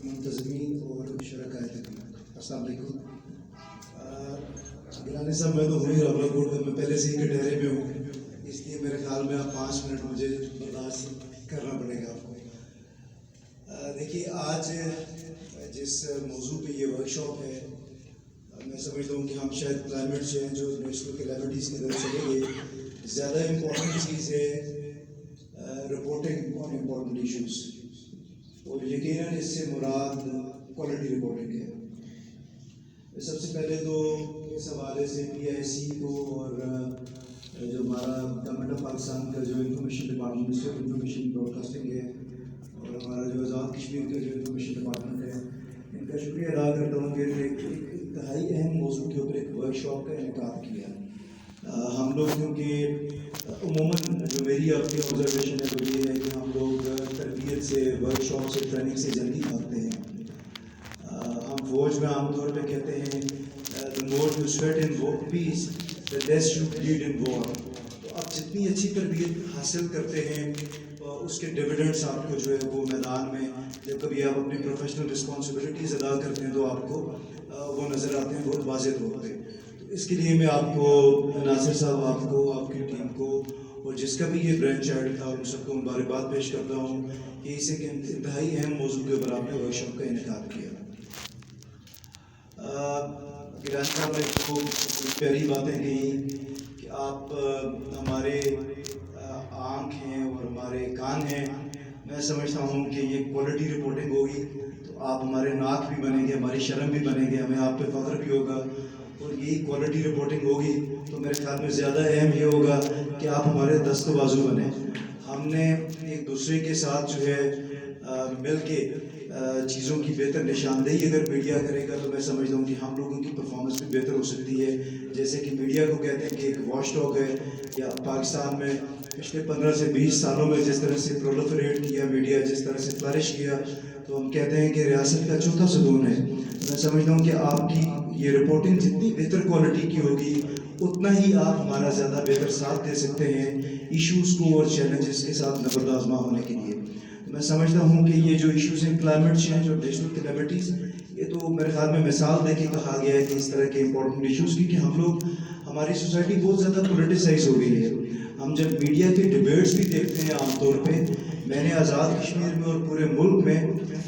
منتظمین اور شرکائے تقریب، السلام علیکم۔ گیلانی صاحب، میں تو ہوں ہی راولہ کوٹ میں پہلے سے ہی کٹہرے میں ہوں، اس لیے میرے خیال میں آپ 5 منٹ مجھے برداشت کرنا پڑے گا آپ کو۔ دیکھیے، آج جس موضوع پہ یہ ورک شاپ ہے، میں سمجھتا ہوں کہ ہم شاید کلائمیٹ چینج اور نیشنل کلیمٹیز کی طرف چلیں گے۔ زیادہ امپورٹنٹ چیز ہے رپورٹنگ آن امپورٹنٹ ایشوز، اور یقیناً اس سے مراد کوالٹی رپورٹنگ ہے۔ سب سے پہلے تو اس حوالے سے PIC کو اور جو ہمارا گورنمنٹ آف پاکستان کا جو information department, ministry of information broadcasting ہے، اور ہمارا جو آزاد کشمیر کا جو انفارمیشن ڈپارٹمنٹ ہے، ان کا شکریہ ادا کرتا ہوں کہ ایک انتہائی اہم موضوع کے اوپر ایک ورک شاپ کا انعقاد کیا۔ ہم لوگ کیونکہ عموماً جو میری آپ کی آبزرویشن ہے وہ یہ ہے کہ ہم لوگ تربیت سے، ورک شاپ سے، ٹریننگ سے جلدی بھاگتے ہیں۔ ہم فوج میں عام طور پہ کہتے ہیں the more you sweat in peace, the less you bleed in war۔ تو آپ جتنی اچھی تربیت حاصل کرتے ہیں اس کے ڈویڈنڈس آپ کو جو ہے وہ میدان میں جب کبھی آپ اپنی پروفیشنل رسپانسبلٹیز ادا کرتے ہیں تو آپ کو وہ نظر آتے ہیں بہت واضح طور پہ۔ تو اس کے لیے میں آپ کو، ناصر صاحب، آپ کو، آپ کی ٹیم کو، اور جس کا بھی یہ برین چائلڈ تھا، اور سب کو مبارکباد پیش کرتا ہوں کہ اسے کہ انتہائی اہم موضوع کے اوپر آپ نے ورک شاپ کا انعقاد کیا۔ گیلانی صاحب نے تو پیاری باتیں کہیں کہ آپ ہمارے آنکھ ہیں اور ہمارے کان ہیں۔ میں سمجھتا ہوں کہ یہ کوالٹی رپورٹنگ ہوگی تو آپ ہمارے ناک بھی بنیں گے، ہماری شرم بھی بنیں گے، ہمیں آپ پہ فخر بھی ہوگا، اور یہی کوالٹی رپورٹنگ ہوگی تو میرے خیال میں زیادہ اہم یہ ہوگا کہ آپ ہمارے دست و بازو بنیں۔ ہم نے ایک دوسرے کے ساتھ جو ہے مل کے چیزوں کی بہتر نشاندہی اگر میڈیا کرے گا تو میں سمجھتا ہوں کہ ہم لوگوں کی پرفارمنس بھی بہتر ہو سکتی ہے۔ جیسے کہ میڈیا کو کہتے ہیں کہ ایک واش ڈاگ ہے، یا پاکستان میں پچھلے 15 سے 20 سالوں میں جس طرح سے پرولفریٹ کیا میڈیا، جس طرح سے فلرش کیا، تو ہم کہتے ہیں کہ ریاست کا چوتھا ستون ہے۔ میں سمجھتا ہوں کہ آپ کی یہ رپورٹنگ جتنی بہتر کوالٹی کی ہوگی اتنا ہی آپ ہمارا زیادہ بہتر ساتھ دے سکتے ہیں ایشوز کو اور چیلنجز کے ساتھ نبرد آزما ہونے کے لیے۔ میں سمجھتا ہوں کہ یہ جو ایشوز ہیں کلائمیٹ چینج اور نیشنل کلیمٹیز، یہ تو میرے خیال میں مثال دے کے کہا گیا ہے کہ اس طرح کے امپورٹنٹ ایشوز کی کہ ہم لوگ، ہماری سوسائٹی بہت زیادہ پولیٹیسائز ہو گئی ہے۔ ہم جب میڈیا کے ڈیبیٹس بھی دیکھتے ہیں عام طور پہ، میں نے آزاد کشمیر میں اور پورے ملک میں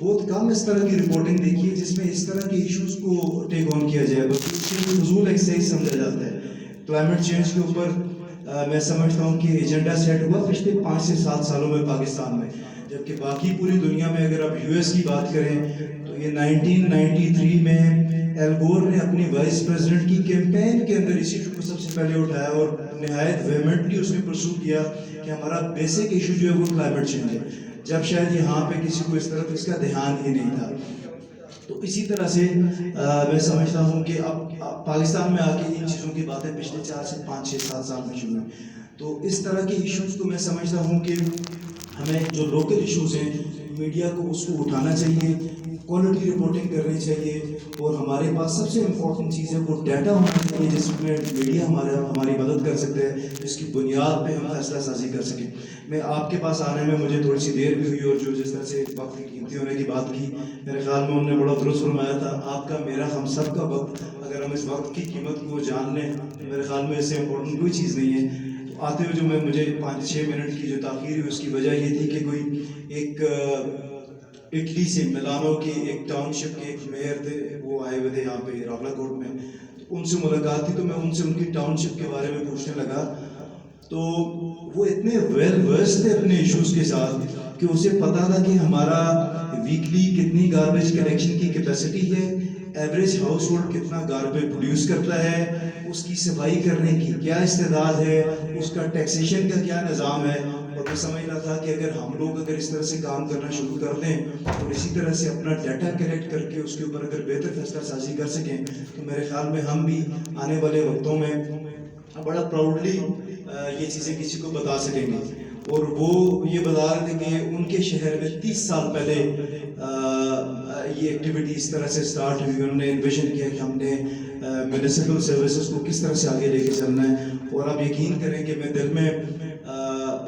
بہت کم اس طرح کی رپورٹنگ دیکھی ہے جس میں اس طرح کے ایشوز کو ٹیک آن کیا جائے، بلکہ اس کے فضول ایکسرسائز سمجھا جاتا ہے۔ کلائمیٹ چینج کے اوپر میں سمجھتا ہوں کہ ایجنڈا سیٹ ہوا پچھلے 5 سے 7 سالوں میں پاکستان میں، جبکہ باقی پوری دنیا میں اگر آپ US کی بات کریں تو یہ 1993 میں ایل گور نے اپنی وائس پریزیڈنٹ کی کیمپین کے اندر اس ایشو کو سب سے پہلے اٹھایا اور نہایت ویمنٹلی اس نے پرسو کیا کہ ہمارا بیسک ایشو جو ہے وہ کلائمیٹ چینج ہے، جب شاید یہاں پہ کسی کو اس طرف اس کا دھیان ہی نہیں تھا۔ تو اسی طرح سے میں سمجھتا ہوں کہ اب پاکستان میں آ کے ان چیزوں کی باتیں پچھلے 4 سے 5 6 7 سال میں شروع ہیں۔ تو اس طرح کے ایشوز کو میں سمجھتا ہوں کہ ہمیں جو لوکل ایشوز ہیں میڈیا کو اس کو اٹھانا چاہیے، کوالٹی رپورٹنگ کرنی چاہیے، اور ہمارے پاس سب سے امپورٹنٹ چیز ہے وہ ڈیٹا ہونا چاہیے جس میں میڈیا ہماری مدد کر سکتے ہیں، جس کی بنیاد پہ ہم فیصلہ سازی کر سکیں۔ میں آپ کے پاس آنے میں مجھے تھوڑی سی دیر بھی ہوئی، اور جو جس طرح سے وقت کی قیمتی ہونے کی بات کی، میرے خیال میں انہوں نے بڑا درست فرمایا تھا۔ آپ کا، میرا، ہم سب کا وقت، اگر ہم اس وقت کی قیمت کو جان لیں تو میرے خیال میں اس سے امپورٹنٹ کوئی چیز نہیں ہے۔ تو آتے ہوئے جو مجھے 5-6 منٹ کی جو تاخیر ہوئی اس کی وجہ یہ تھی کہ کوئی ایک اٹلی سے ملانو کی ایک ٹاؤن شپ کے ایک میئر تھے، وہ آئے ہوئے تھے یہاں پہ راولہ کوٹ میں، تو ان سے ملاقات تھی، تو میں ان سے ان کی ٹاؤن شپ کے بارے میں پوچھنے لگا، تو وہ اتنے ویل ورس تھے اپنے ایشوز کے ساتھ کہ اسے پتا تھا کہ ہمارا ویکلی کتنی گاربیج کلیکشن کی کیپیسٹی ہے، ایوریج ہاؤس ہولڈ کتنا گاربیج پروڈیوس کرتا ہے، اس کی صفائی کرنے کی کیا استعداد ہے، اس کا ٹیکسیشن کا کیا نظام ہے۔ اور میں سمجھ رہا تھا کہ اگر اس طرح سے کام کرنا شروع کر دیں اور اسی طرح سے اپنا ڈیٹا کلیکٹ کر کے اس کے اوپر اگر بہتر فیصلہ سازی کر سکیں تو میرے خیال میں ہم بھی آنے والے وقتوں میں بڑا پراؤڈلی یہ چیزیں کسی کو بتا سکیں گے۔ اور وہ یہ بتا رہے تھے کہ ان کے شہر میں 30 سال پہلے یہ ایکٹیویٹی اس طرح سے سٹارٹ ہوئی، انہوں نے انویژن کیا کہ ہم نے میونسپل سروسز کو کس طرح سے آگے لے کے چلنا ہے۔ اور آپ یقین کریں کہ میں دل میں